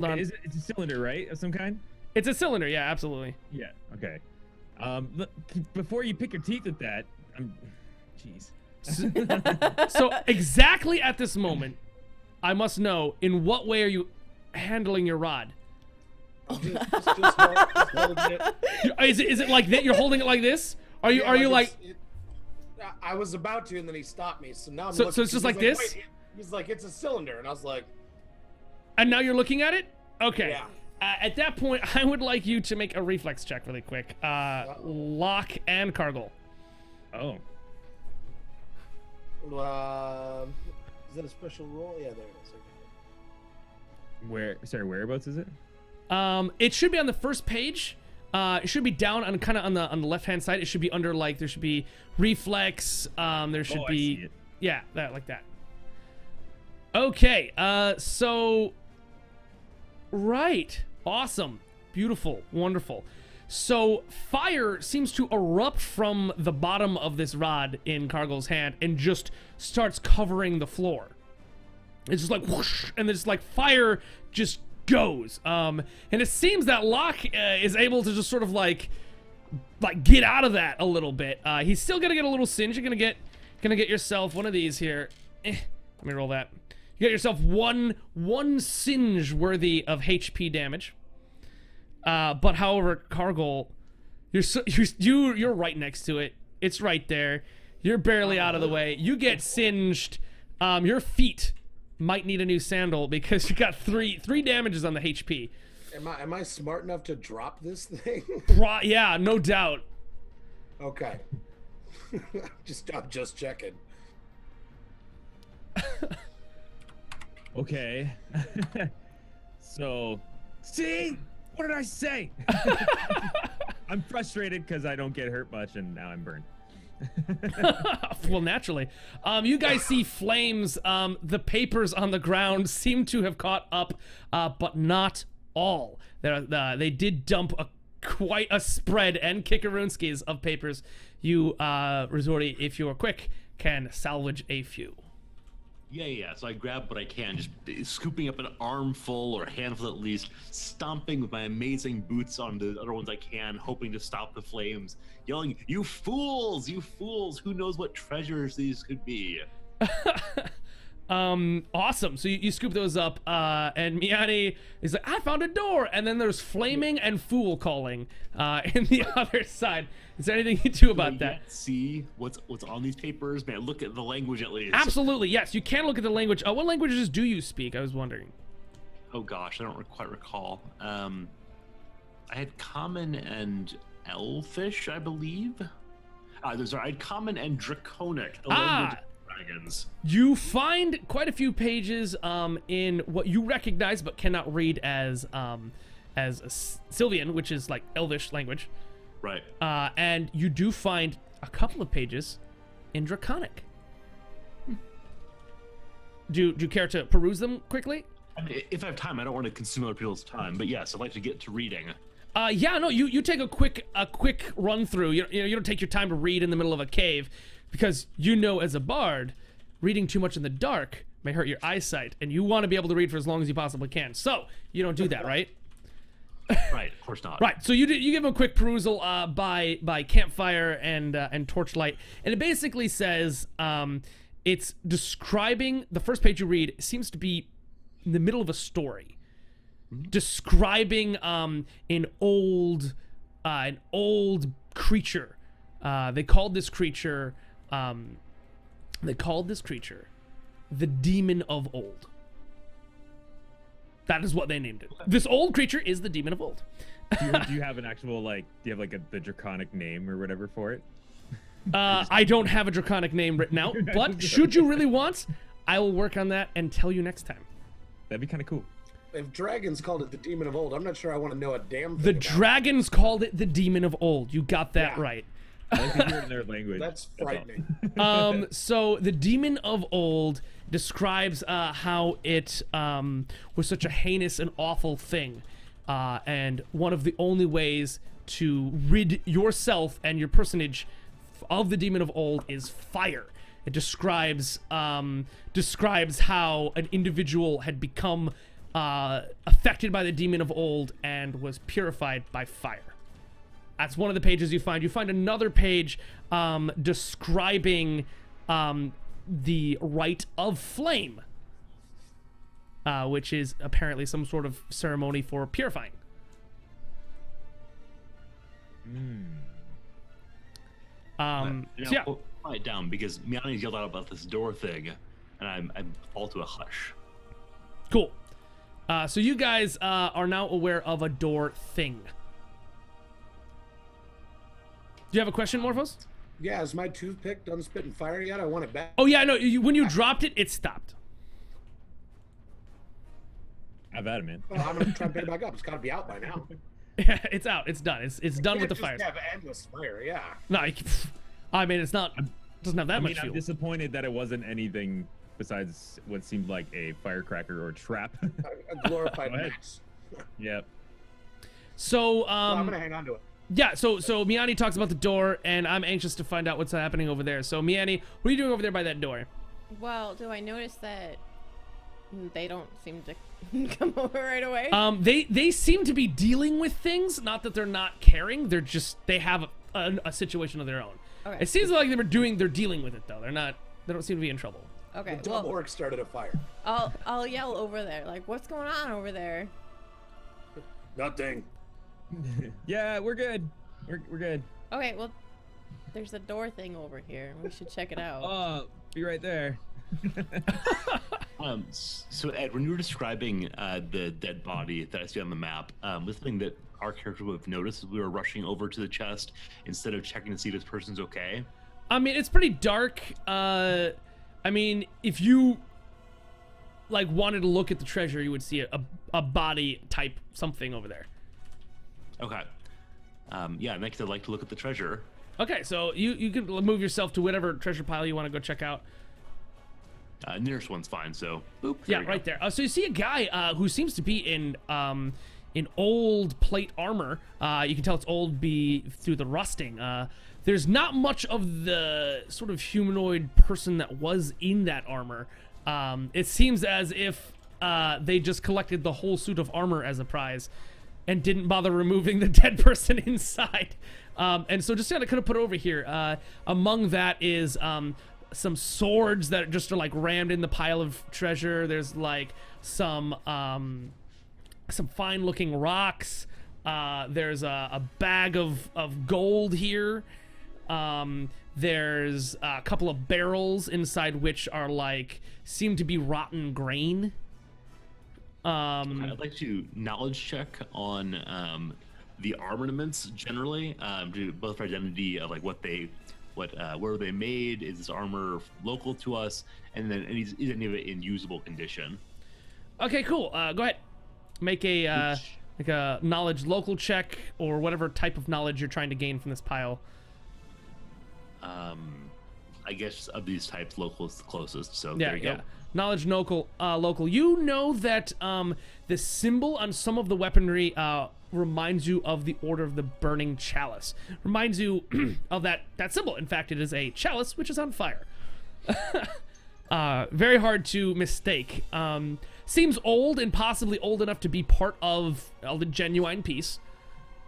Hold on. It's a cylinder, right, of some kind? It's a cylinder, yeah, absolutely. Yeah. Okay. Look, before you pick your teeth with that, jeez. So exactly at this moment, I must know, in what way are you handling your rod? Just holding it. Is it like that? You're holding it like this? Are you like? I was about to, and then he stopped me. So now I'm So looking, it's just he's like this? Wait, he's like, it's a cylinder, and I was like, And now you're looking at it? Okay. yeah. At that point, I would like you to make a reflex check really quick. Locke and Cargill. Oh. Is that a special roll? Yeah, there it is. Okay. Sorry, whereabouts is it? It should be on the first page. It should be down on kind of on the left hand side. It should be under, like, there should be reflex. There should I be see it. yeah, that like that. Okay. So right. Awesome. Beautiful. Wonderful. So fire seems to erupt from the bottom of this rod in Cargill's hand and just starts covering the floor. It's just like whoosh, and there's like fire just goes. And it seems that Locke is able to just sort of like get out of that a little bit. He's still gonna get a little singe. You're gonna get yourself one of these here. Let me roll that. You get yourself one singe worthy of HP damage. But however, Cargill, you're right next to it. It's right there. You're barely out of the way. You get singed. Your feet might need a new sandal because you got three damages on the HP. Am I smart enough to drop this thing? Yeah, no doubt. Okay. I'm just checking. Okay. So, see? What did I say? I'm frustrated because I don't get hurt much, and now I'm burned. Well, naturally. You guys see flames. The papers on the ground seem to have caught up, but not all. They did dump quite a spread and kickaroonskis of papers. You, Resorti, if you are quick, can salvage a few. Yeah. So I grab what I can, just scooping up an armful or a handful at least, stomping with my amazing boots on the other ones I can, hoping to stop the flames, yelling, "You fools! You fools! Who knows what treasures these could be?" Awesome. So you scoop those up, and Miani is like, "I found a door," and then there's flaming and fool calling in the other side. Is there anything you do about that? See what's on these papers, man. Look at the language at least. Absolutely, yes. You can look at the language. What languages do you speak? I was wondering. Oh gosh, I don't quite recall. I had Common and Elfish, I believe. I had Common and Draconic, the language of dragons. You find quite a few pages in what you recognize but cannot read as Sylvian, which is like Elvish language. Right. And you do find a couple of pages in Draconic. Do you care to peruse them quickly? I mean, if I have time, I don't want to consume other people's time, but yes, I'd like to get to reading. Yeah, no, you take a quick run through. You don't take your time to read in the middle of a cave, because you know as a bard, reading too much in the dark may hurt your eyesight, and you want to be able to read for as long as you possibly can. So you don't do that, right? Right, of course not. Right. So you give him a quick perusal by campfire and torchlight, and it basically says it's describing the first page you read seems to be in the middle of a story, describing an old creature. They called this creature the Demon of Old. That is what they named it. This old creature is the Demon of Old. Do you have an actual, do you have the draconic name or whatever for it? I don't have a draconic name written out, but should you really want, I will work on that and tell you next time. That'd be kind of cool. If dragons called it the Demon of Old, I'm not sure I want to know a damn thing The about dragons called it the Demon of Old. You got that right. I like to hear it in their language. That's frightening. So the Demon of Old describes how it was such a heinous and awful thing, and one of the only ways to rid yourself and your personage of the Demon of Old is fire. It describes how an individual had become affected by the demon of old and was purified by fire. That's one of the pages you find. You find another page describing the rite of flame, which is apparently some sort of ceremony for purifying. So yeah. I'll write it down because Miani's yelled out about this door thing, and I fall to a hush. Cool. So you guys are now aware of a door thing. Do you have a question, Morphos? Yeah, is my toothpick done spitting fire yet? I want it back. Oh yeah, no. When you dropped it, it stopped. I've had it, man. Well, I'm gonna try and pick it back up. It's got to be out by now. It's out. It's done. It's done with the fire. Have endless fire, yeah. No, I mean it's not. Doesn't have that much I'm fuel. disappointed that it wasn't anything besides what seemed like a firecracker or a trap. A glorified Go ahead. max. Yep. So Well, I'm gonna hang on to it. yeah. So Miani talks about the door, and I'm anxious to find out what's happening over there. So Miani, what are you doing over there by that door? Well, do I notice that they don't seem to come over right away? They seem to be dealing with things. Not that they're not caring. They have a situation of their own. Okay. It seems like they're dealing with it though. They don't seem to be in trouble. Okay, The dumb well, orc started a fire. I'll yell over there, like, what's going on over there? Nothing. Yeah, we're good. We're good. Okay, well, there's a door thing over here. We should check it out. Oh, be right there. So Ed, when you were describing the dead body that I see on the map, the thing that our character would have noticed is we were rushing over to the chest instead of checking to see if this person's okay. I mean, it's pretty dark. I mean, if you like wanted to look at the treasure, you would see a body type something over there. Okay. Yeah, next I'd like to look at the treasure. Okay, so you can move yourself to whatever treasure pile you want to go check out. Nearest one's fine, so boop. Yeah, right there. So you see a guy who seems to be in old plate armor. You can tell it's old through the rusting. There's not much of the sort of humanoid person that was in that armor. It seems as if they just collected the whole suit of armor as a prize and didn't bother removing the dead person inside. And so just kind of put it over here. Among that is some swords that just are like rammed in the pile of treasure. There's like some fine looking rocks. There's a bag of gold here. There's a couple of barrels inside which are like seem to be rotten grain. I'd like to knowledge check on the armaments generally, to both for identity of like where they made, is this armor local to us, and then is any of it in usable condition? Okay, cool. Go ahead. Make a knowledge local check or whatever type of knowledge you're trying to gain from this pile. I guess of these types, local is the closest. So yeah, there you go. Knowledge local. You know that the symbol on some of the weaponry reminds you of the Order of the Burning Chalice. Reminds you of that symbol. In fact, it is a chalice which is on fire. Very hard to mistake. Seems old and possibly old enough to be part of the genuine piece,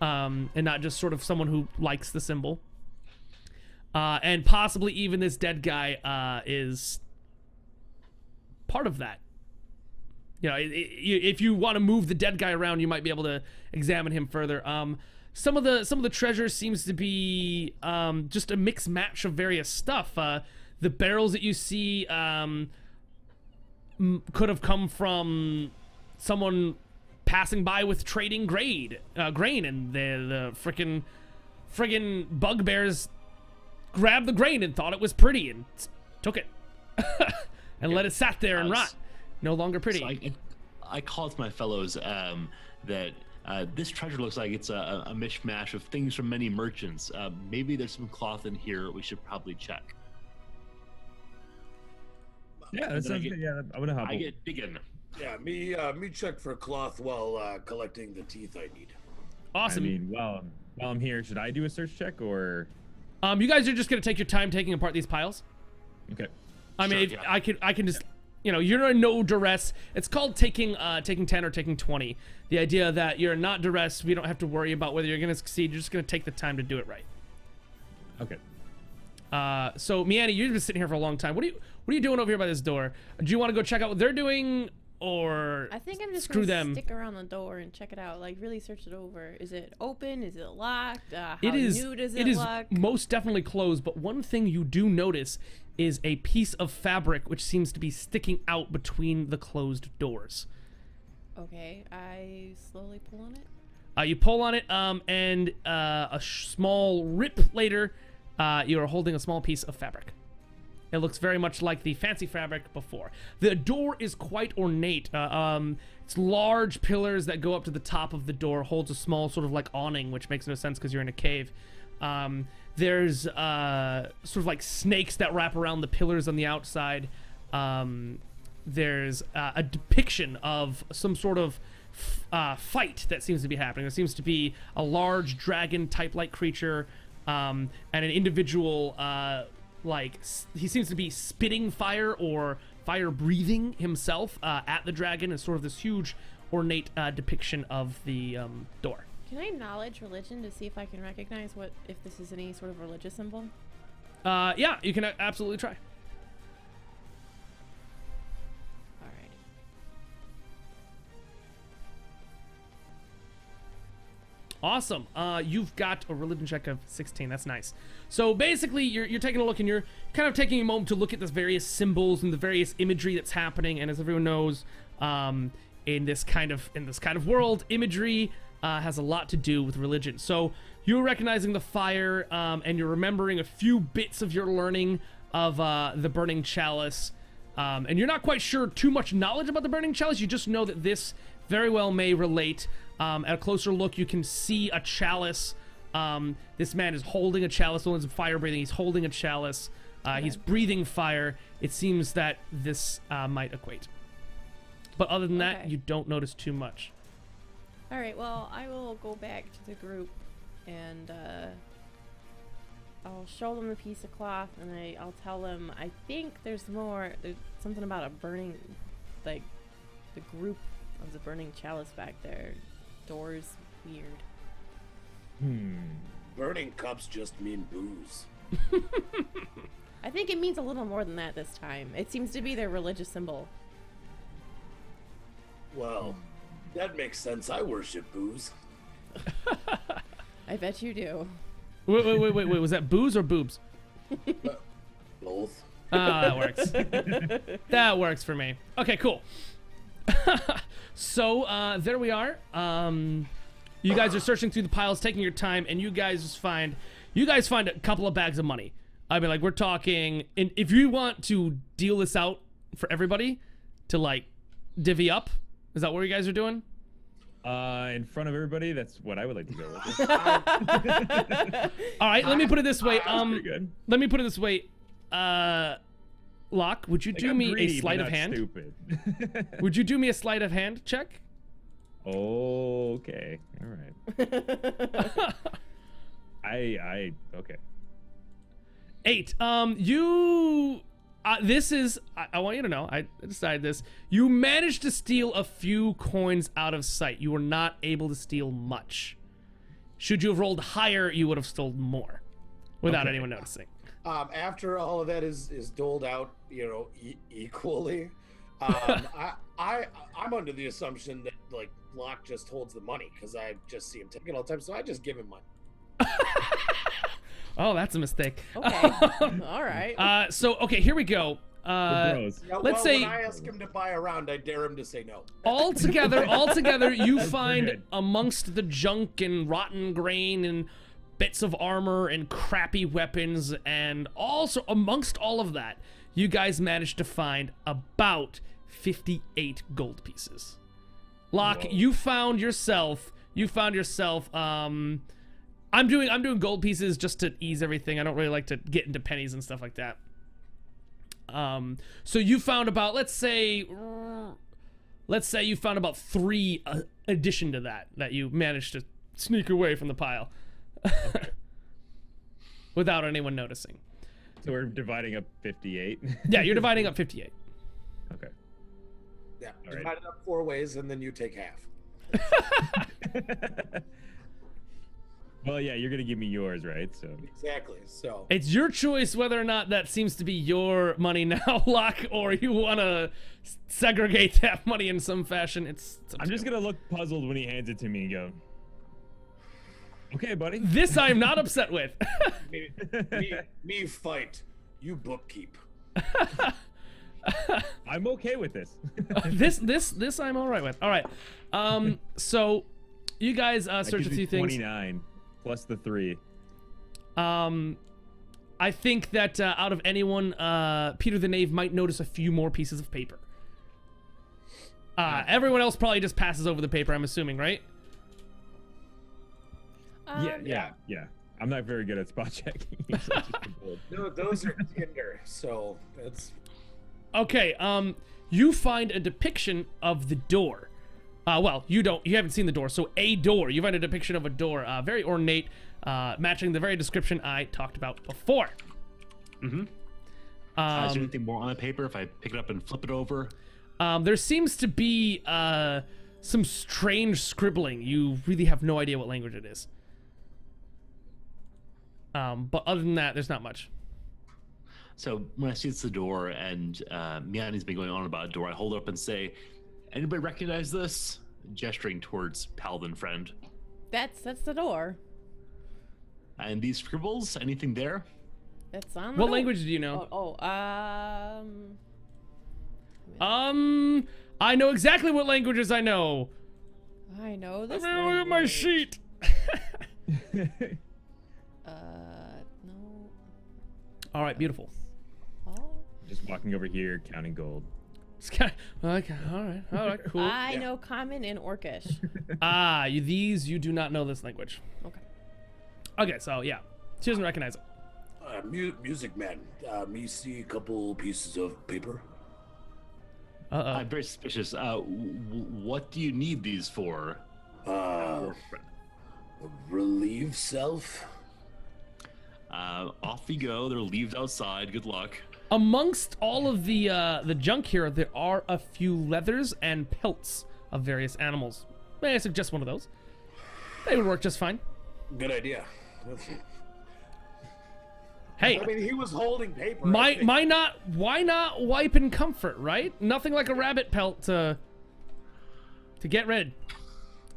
and not just sort of someone who likes the symbol. And possibly even this dead guy is part of that. You know, if you want to move the dead guy around, you might be able to examine him further. Some of the treasure seems to be just a mixed match of various stuff. The barrels that you see could have come from someone passing by with trading grain, and the friggin' bugbears grabbed the grain and thought it was pretty and took it and let it sat there and rot. No longer pretty. So I call to my fellows that this treasure looks like it's a mishmash of things from many merchants. Maybe there's some cloth in here we should probably check. Yeah, that sounds good. Yeah, I'm gonna hop. I get digging. Yeah, me check for cloth while collecting the teeth I need. Awesome. I mean, while I'm here, should I do a search check or? You guys are just gonna take your time taking apart these piles. Okay. I mean, Sure, I can just you're in no duress. It's called taking 10 or taking 20. The idea that you're not duress, we don't have to worry about whether you're going to succeed. You're just going to take the time to do it right. Okay. So Miani, you've been sitting here for a long time. What are you doing over here by this door? Do you want to go check out what they're doing, or I think I'm just screw gonna them? stick around the door and check it out. Like really search it over. Is it open? Is it locked? How It is. new does It is look? most definitely closed. But one thing you do notice is a piece of fabric which seems to be sticking out between the closed doors. Okay, I slowly pull on it. You pull on it, and a small rip later, you are holding a small piece of fabric. It looks very much like the fancy fabric before. The door is quite ornate. It's large pillars that go up to the top of the door, holds a small sort of like awning, which makes no sense because you're in a cave. There's sort of like snakes that wrap around the pillars on the outside. There's a depiction of some sort of fight that seems to be happening. There seems to be a large dragon type-like creature and an individual he seems to be spitting fire or fire breathing himself at the dragon. It's sort of this huge ornate depiction of the door. Can I knowledge religion to see if I can recognize if this is any sort of religious symbol? Yeah, you can absolutely try. All right. Awesome. You've got a religion check of 16. That's nice. So basically, you're taking a look, and you're kind of taking a moment to look at the various symbols and the various imagery that's happening. And as everyone knows, in this kind of world, imagery has a lot to do with religion. So you're recognizing the fire, and you're remembering a few bits of your learning of the burning chalice. And you're not quite sure too much knowledge about the burning chalice. You just know that this very well may relate. At a closer look, you can see a chalice. This man is holding a chalice. The one's fire breathing. He's holding a chalice. He's breathing fire. It seems that this might equate. But other than that, you don't notice too much. All right. Well, I will go back to the group, and I'll show them the piece of cloth, and I'll tell them I think there's something about a burning, like the group of the burning chalice back there. Doors weird. Burning cups just mean booze. I think it means a little more than that this time. It seems to be their religious symbol. Well, that makes sense. I worship booze. I bet you do. Wait. Was that booze or boobs? Both. That works. That works for me. Okay, cool. So there we are. You guys are searching through the piles, taking your time, and you guys find a couple of bags of money. I mean, like, we're talking, and if you want to deal this out for everybody to like divvy up, is that what you guys are doing? In front of everybody, that's what I would like to go with. All right, let me put it this way. Pretty good. Let me put it this way. Locke, would you Like, do I'm me greedy, a but sleight of not hand? Stupid. Would you do me a sleight of hand check? Okay. All right. Okay. 8. This is, I want you to know, I decided this. You managed to steal a few coins out of sight. You were not able to steal much. Should you have rolled higher, you would have stolen more without anyone noticing. After all of that is doled out, equally, I'm under the assumption that like Locke just holds the money because I just see him take it all the time, so I just give him money. Oh, that's a mistake. Okay. All right. So okay, here we go. Bros. Let's say when I ask him to buy a round, I dare him to say no. all together, you find good. amongst the junk and rotten grain and bits of armor and crappy weapons, and also amongst all of that, you guys managed to find about 58 gold pieces. Locke, you found yourself. I'm doing gold pieces just to ease everything. I don't really like to get into pennies and stuff like that. So you found about, let's say you found about 3 addition to that you managed to sneak away from the pile. Without anyone noticing. So we're dividing up 58. Yeah, you're dividing up 58. Okay. Yeah, All right. divide it up 4 ways, and then you take half. Well, yeah, you're gonna give me yours, right? So Exactly. So It's your choice whether or not that seems to be your money now, Locke, or you want to segregate that money in some fashion. It's up I'm to just you. gonna look puzzled when he hands it to me and go, "Okay, buddy." This I am not upset with. me fight. You bookkeep. I'm okay with this. This I'm all right with. All right. So you guys That search a gives few me things. 29 plus the 3. I think that out of anyone, Peter the Knave might notice a few more pieces of paper. Everyone else probably just passes over the paper, I'm assuming, right? Yeah. I'm not very good at spot checking. So it's just a bold. No, those are Tinder. So that's Okay, you find a depiction of the door. Well, you haven't seen the door, so a door. You find a depiction of a door, very ornate, matching the very description I talked about before. Mm-hmm. Is there anything more on the paper if I pick it up and flip it over? There seems to be some strange scribbling. You really have no idea what language it is. But other than that, there's not much. So when I see it's the door and Miani's been going on about a door, I hold it up and say, "Anybody recognize this?" Gesturing towards Paladin friend. That's the door. And these scribbles, anything there? That's on the What door. language do you know? I know exactly what languages I know. I know Let this. me look at my language. sheet. No. All right, beautiful. Oh. Just walking over here, counting gold. Okay, all right, cool. I know Common and Orcish. You do not know this language. Okay. Okay, so yeah, she doesn't recognize it. music man. Me see a couple pieces of paper. I'm very suspicious. What do you need these for? Relieve self. Off we go. They're leaved outside. Good luck. Amongst all of the junk here, there are a few leathers and pelts of various animals. May I suggest one of those? They would work just fine. Good idea. Hey, I mean, he was holding paper. why not wipe in comfort, right? Nothing like a rabbit pelt to get rid.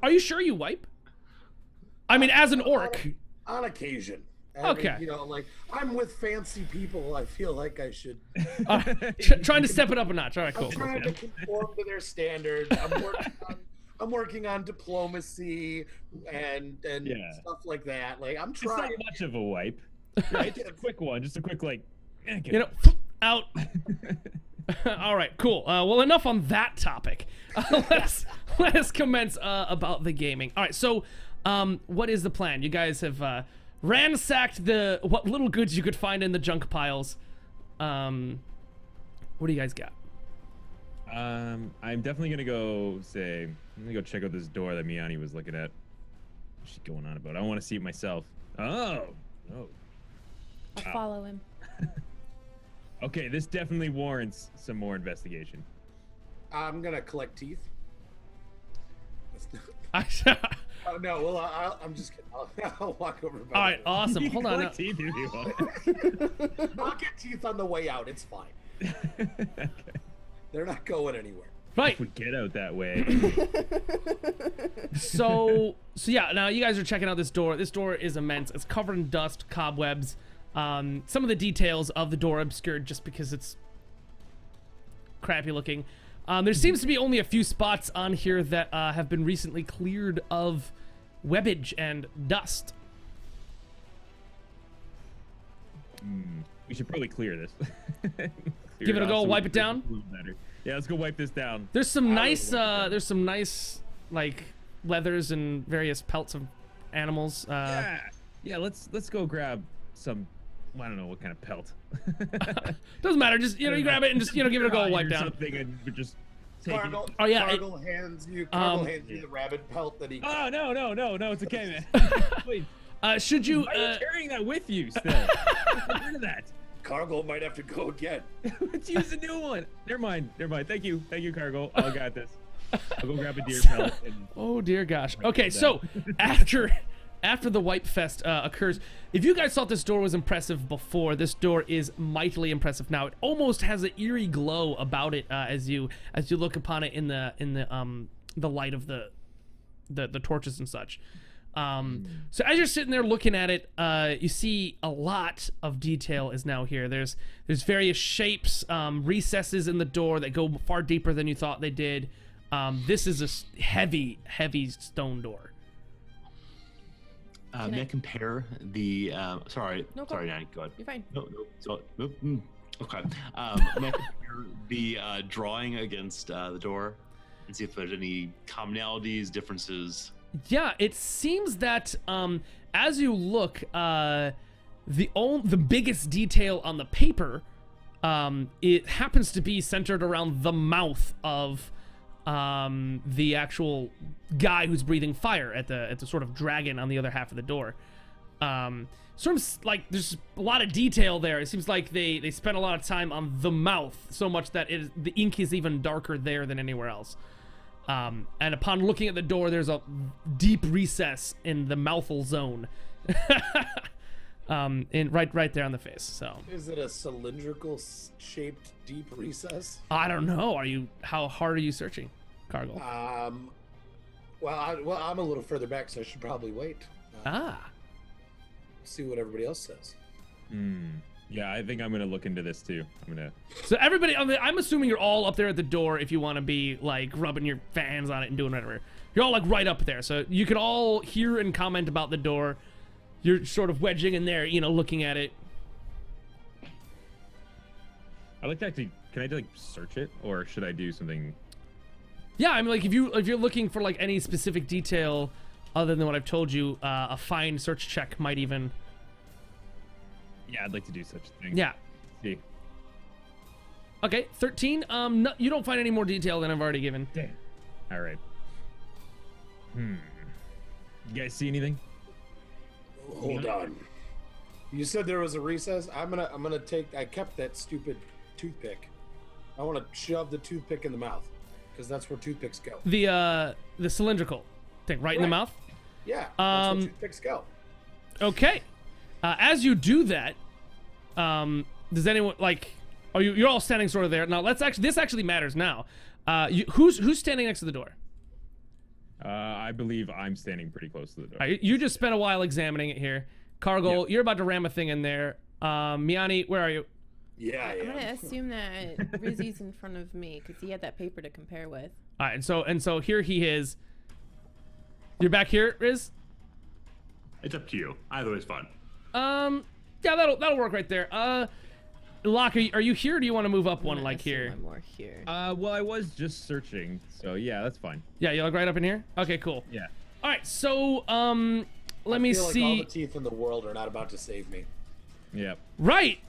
Are you sure you wipe? I mean, as an orc. On occasion. Okay. You know, like, I'm with fancy people. I feel like I should. Trying to step it up a notch. All right, cool. I'm trying to conform to their standards. I'm working on diplomacy and Yeah. stuff like that. Like, I'm It's not trying. much of a wipe. Right? Just a quick one. Just a quick, like, You know, out. All right, cool. Well, enough on that topic. Let us commence about the gaming. All right, so what is the plan? You guys have ransacked what little goods you could find in the junk piles. What do you guys got? I'm definitely gonna go check out this door that Miani was looking at. What's she going on about? I want to see it myself. Oh. I'll follow him. Okay, this definitely warrants some more investigation. I'm gonna collect teeth. All Oh no, well I'm just kidding. I'll walk over. right, awesome. You can Hold on. collect teeth if you want. I'll get teeth on the way out. It's fine. Okay. They're not going anywhere. Right. Would get out that way. So yeah, now you guys are checking out this door. This door is immense. It's covered in dust, cobwebs. Some of the details of the door obscured just because it's crappy looking. There seems to be only a few spots on here that have been recently cleared of webbage and dust. We should probably clear this. Give it a go, wipe it down? Better. Yeah, let's go wipe this down. There's some nice like leathers and various pelts of animals. Yeah, let's go grab some. I don't know what kind of pelt. Doesn't matter. Just you grab it and just give it a go, wipe Or down. Something and we just take it. Cargill, Oh, yeah, Cargill hands you the rabbit pelt that he. Oh no, it's okay, man. Please. Should you? Why are you carrying that with you still? Get rid of that. Cargo might have to go again. Let's use a new one. Never mind. Thank you, Cargo. I got this. I'll go grab a deer pellet. And... Oh dear gosh. Okay, so after the Wipe Fest occurs, if you guys thought this door was impressive before, this door is mightily impressive now. It almost has an eerie glow about it as you look upon it in the light of the torches and such. So as you're sitting there looking at it, you see a lot of detail is now here. There's various shapes, recesses in the door that go far deeper than you thought they did. This is a heavy stone door. May I compare the? Sorry, No, go. sorry, Nanny. Go ahead. You're fine. Okay. May I compare the drawing against the door and see if there's any commonalities, differences? Yeah, it seems that as you look, the biggest detail on the paper, it happens to be centered around the mouth of the actual guy who's breathing fire at the sort of dragon on the other half of the door. Sort of like there's a lot of detail there. It seems like they spent a lot of time on the mouth, so much that the ink is even darker there than anywhere else. And upon looking at the door, there's a deep recess in the mouthful zone. Right there on the face. So Is it a cylindrical shaped deep recess? I don't know. How hard are you searching, Cargill? Well, I'm a little further back, so I should probably wait. See what everybody else says. Yeah, I think I'm gonna look into this too. So everybody, I'm assuming you're all up there at the door if you want to be like rubbing your fans on it and doing whatever. You're all like right up there, so you can all hear and comment about the door. You're sort of wedging in there, looking at it. I like to actually. Can I like search it, or should I do something? Yeah, I mean, like if you're looking for like any specific detail other than what I've told you, a fine search check might even. Yeah, I'd like to do such a thing. Yeah. See. Okay, 13. No, you don't find any more detail than I've already given. Damn. All right. You guys see anything? Hold on. You said there was a recess. I'm gonna take. I kept that stupid toothpick. I want to shove the toothpick in the mouth because that's where toothpicks go. The cylindrical thing, right in the mouth. Yeah. That's where toothpicks go. Okay. As you do that, does anyone like? Oh, you're all standing sort of there. Now this actually matters now. Who's standing next to the door? I believe I'm standing pretty close to the door. All right, you just spent a while examining it here. Cargill, Yep. You're about to ram a thing in there. Miani, where are you? Yeah, I'm yeah. gonna assume that Rizzy's in front of me because he had that paper to compare with. All right, and so here he is. You're back here, Riz? It's up to you. Either way is fun. Yeah, that'll work right there. Locke, are you here? Or do you want to move up one like here? I'm more here. Well, I was just searching, so yeah, that's fine. Yeah, you look right up in here. Okay, cool. Yeah. All right, so let me I feel see. like all the teeth in the world are not about to save me. Yep. Right.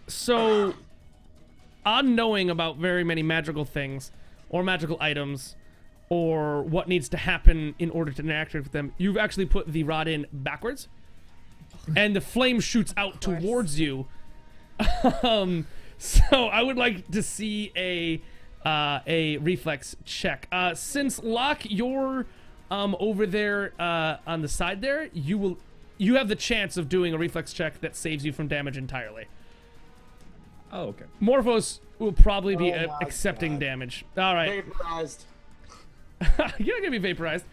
So unknowing about very many magical things or magical items or what needs to happen in order to interact with them, you've actually put the rod in backwards, and the flame shoots out towards you. So I would like to see a reflex check. Since Locke, you're over there on the side there, you have the chance of doing a reflex check that saves you from damage entirely. Oh, okay. Morphos will probably be Oh my accepting God. damage. All right. Vaporized. You're not gonna be vaporized.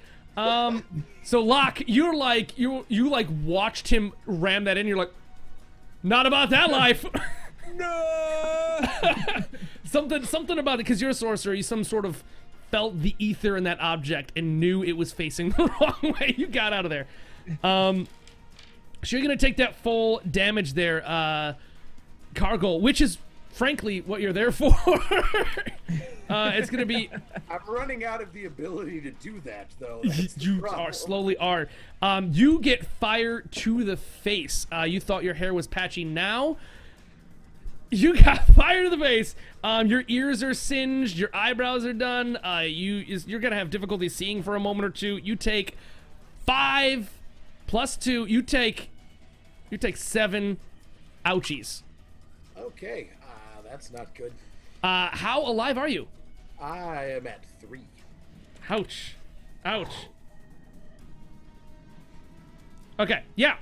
So Locke, you like watched him ram that in. You're like, not about that life. No. something about it, because you're a sorcerer. You some sort of felt the ether in that object and knew it was facing the wrong way. You got out of there. So you're gonna take that full damage there, Cargill, which is frankly what you're there for. It's gonna be. I'm running out of the ability to do that, though. That's the You problem. slowly are. You get fire to the face. You thought your hair was patchy. Now you got fire to the face. Your ears are singed. Your eyebrows are done. You're gonna have difficulty seeing for a moment or two. You take 5 plus 2. You take 7 Ouchies. Okay, that's not good. How alive are you? I am at 3. Ouch. Ouch. Okay, yeah.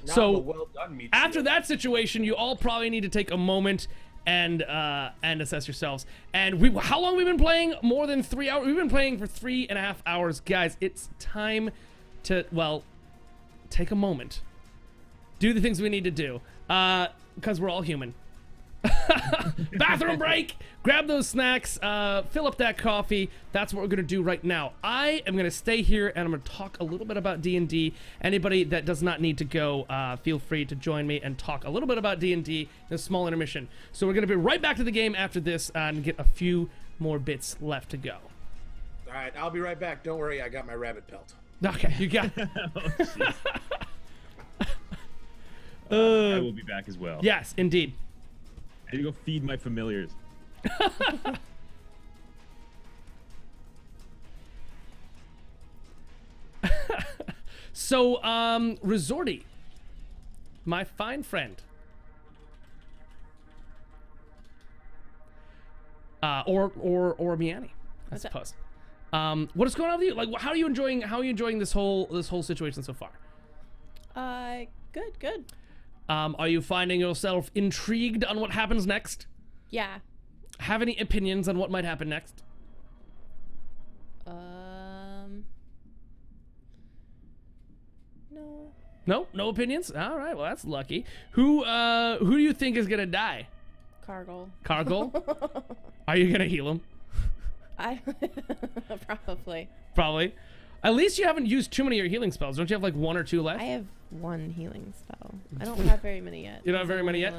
Now So, I'm a well done meat after shield. that situation, you all probably need to take a moment and assess yourselves. And how long have we been playing? More than 3 hours. We've been playing for 3.5 hours, guys. It's time to take a moment, do the things we need to do, because we're all human. Bathroom break. Grab those snacks. Fill up that coffee. That's what we're gonna do right now. I am gonna stay here and I'm gonna talk a little bit about D&D. Anybody that does not need to go, feel free to join me and talk a little bit about D&D in a small intermission. So we're gonna be right back to the game after this and get a few more bits left to go. All right, I'll be right back. Don't worry, I got my rabbit pelt. Okay, you got it. I will be back as well. Yes, indeed. I need to go feed my familiars. So, Resorty, my fine friend. Or Miani, I What's up? suppose. What is going on with you? Like, how are you enjoying this whole situation so far? Good. Are you finding yourself intrigued on what happens next? Yeah. Have any opinions on what might happen next? No. No opinions. All right, well that's lucky. Who do you think is gonna die? Cargill. Cargill? Are you gonna heal him? I probably. Probably. At least you haven't used too many of your healing spells. Don't you have like 1 or 2 left? I have 1 healing spell. I don't have very many yet. You don't have very many yet?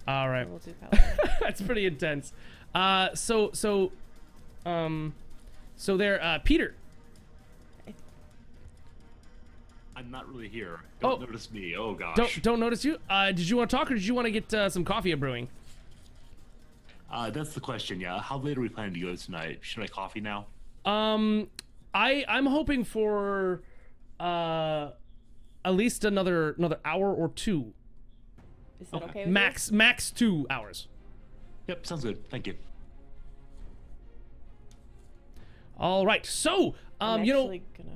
All right. Level 2 paladin. That's pretty intense. So there, Peter. I'm not really here. Don't notice me. Oh gosh. Don't notice you. Did you want to talk or did you want to get some coffee brewing? That's the question. Yeah. How late are we planning to go tonight? Should I coffee now? I'm hoping for at least another hour or 2. Is that okay with Max 2 hours. Yep. Sounds good. Thank you. All right. So, I'm you know, actually gonna...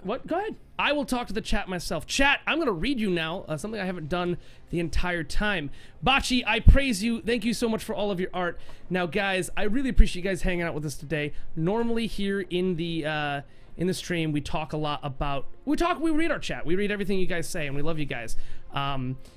what? Go ahead. I will talk to the chat myself. Chat, I'm going to read you now, something I haven't done the entire time. Bachi, I praise you. Thank you so much for all of your art. Now, guys, I really appreciate you guys hanging out with us today. Normally here in the stream, we talk a lot about... We read our chat. We read everything you guys say, and we love you guys.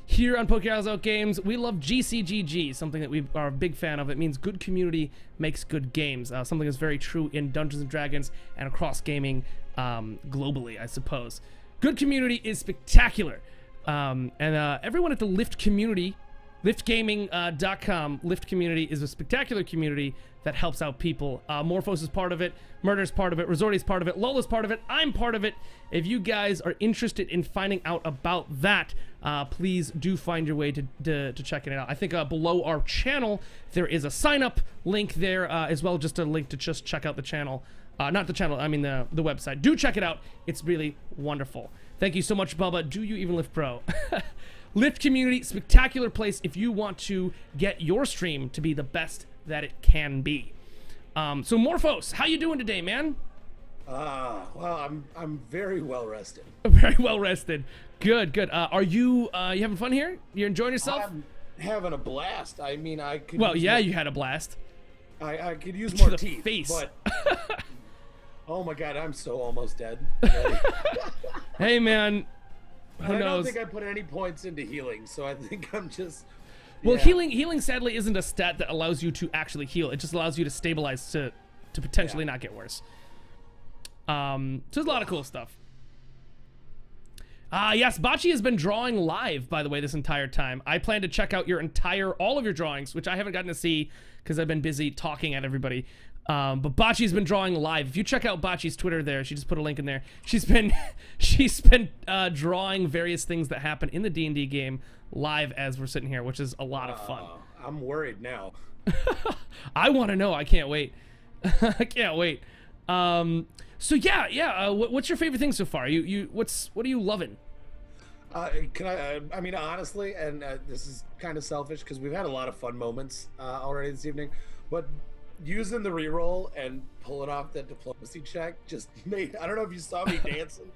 Here on Pokeballs Out Games, we love GCGG, something that we are a big fan of. It means good community makes good games. Something that's very true in Dungeons & Dragons and across gaming globally, I suppose. Good community is spectacular. And everyone at the Lift community, liftgaming.com, Lift community is a spectacular community that helps out people. Morphos is part of it, Murder's part of it, Resorti's part of it, Lola's part of it, I'm part of it. If you guys are interested in finding out about that, please do find your way to checking it out. I think below our channel, there is a sign-up link there as well, just a link to just check out the channel. Not the channel, I mean the website. Do check it out. It's really wonderful. Thank you so much, Bubba. Do you even Lift Pro? Lift community, spectacular place if you want to get your stream to be the best that it can be. So Morphos, how you doing today, man? Well, I'm very well rested. Very well rested. Good. Are you having fun here? You enjoying yourself? I'm having a blast. I mean, I could. Well, use yeah, more, you had a blast. I could use To more the teeth. face. But oh my god, I'm so almost dead. Hey, man. Who I knows? don't think I put any points into healing, so I think I'm just. Well, yeah. healing sadly isn't a stat that allows you to actually heal. It just allows you to stabilize to potentially not get worse. So there's a lot of cool stuff. Yes, Bachi has been drawing live, by the way, this entire time. I plan to check out all of your drawings, which I haven't gotten to see because I've been busy talking at everybody. But Bachi's been drawing live. If you check out Bachi's Twitter there, she just put a link in there. She's been drawing various things that happen in the D&D game live as we're sitting here, which is a lot of fun. I'm worried now. I want to know. I can't wait. I can't wait. So yeah. What's your favorite thing so far? What are you loving? Can I mean, honestly, and this is kind of selfish because we've had a lot of fun moments already this evening, but using the reroll and pulling off that diplomacy check just made. I don't know if you saw me dancing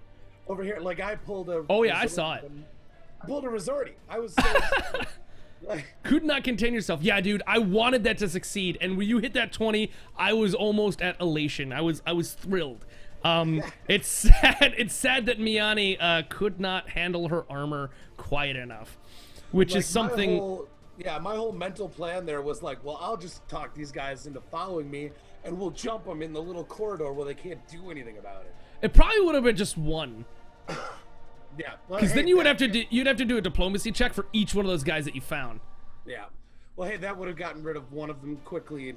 over here. Like I pulled a. Oh yeah, I saw it. I pulled a resorty. I was so like, Could not contain yourself. Yeah, dude, I wanted that to succeed, and when you hit that 20, I was almost at elation. I was thrilled. It's sad. It's sad that Miani could not handle her armor quiet enough, which like is something. My whole mental plan there was like, well, I'll just talk these guys into following me, and we'll jump them in the little corridor where they can't do anything about it. It probably would have been just one, Yeah, well, because hey, then you would have to do a diplomacy check for each one of those guys that you found. Yeah, well, hey, that would have gotten rid of one of them quickly.